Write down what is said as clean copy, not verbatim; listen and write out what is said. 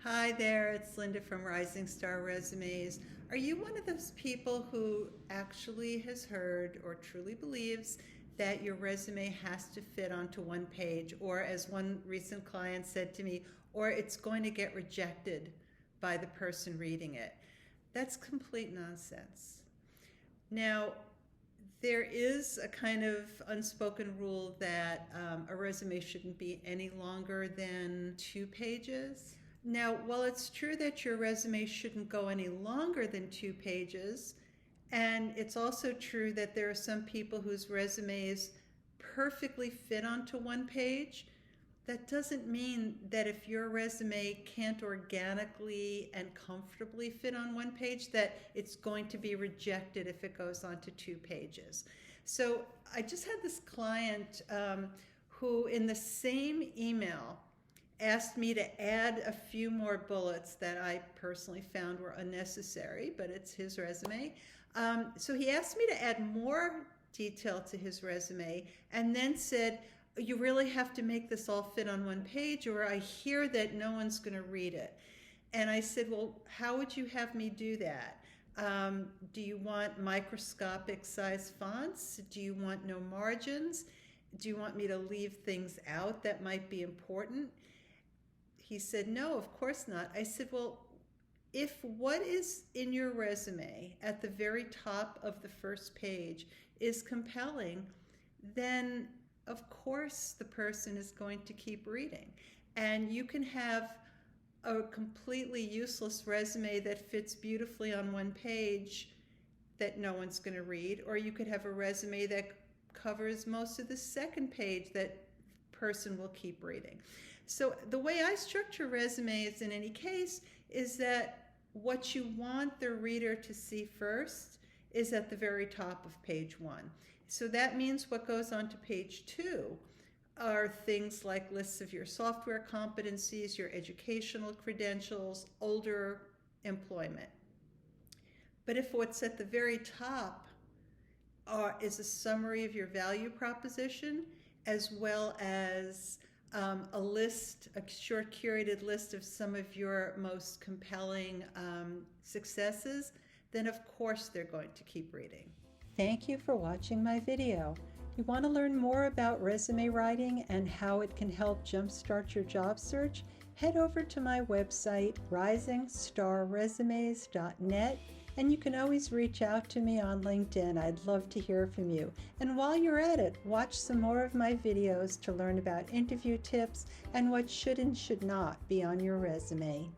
Hi there, it's Linda from Rising Star Resumes. Are you one of those people who actually has heard or truly believes that your resume has to fit onto one page, or as one recent client said to me, or it's going to get rejected by the person reading it? That's complete nonsense. Now, there is a kind of unspoken rule that a resume shouldn't be any longer than 2 pages. Now, while it's true that your resume shouldn't go any longer than 2 pages, and it's also true that there are some people whose resumes perfectly fit onto one page, that doesn't mean that if your resume can't organically and comfortably fit on one page, that it's going to be rejected if it goes on to 2 pages. So I just had this client who, in the same email, asked me to add a few more bullets that I personally found were unnecessary, but it's his resume. So he asked me to add more detail to his resume and then said, you really have to make this all fit on one page, or I hear that no one's going to read it. And I said, well, how would you have me do that? Do you want microscopic size fonts? Do you want no margins? Do you want me to leave things out that might be important? He said, no, of course not. I said, well, if what is in your resume at the very top of the first page is compelling, then of course the person is going to keep reading. And you can have a completely useless resume that fits beautifully on one page that no one's going to read, or you could have a resume that covers most of the second page that person will keep reading. So the way I structure resumes in any case is that what you want the reader to see first is at the very top of page 1. So that means what goes on to page 2 are things like lists of your software competencies, your educational credentials, older employment. But if what's at the very top is a summary of your value proposition, as well as a short curated list of some of your most compelling successes, then of course they're going to keep reading. Thank you for watching my video. You want to learn more about resume writing and how it can help jumpstart your job search? Head over to my website, risingstarresumes.net, and you can always reach out to me on LinkedIn. I'd love to hear from you. And while you're at it, watch some more of my videos to learn about interview tips and what should and should not be on your resume.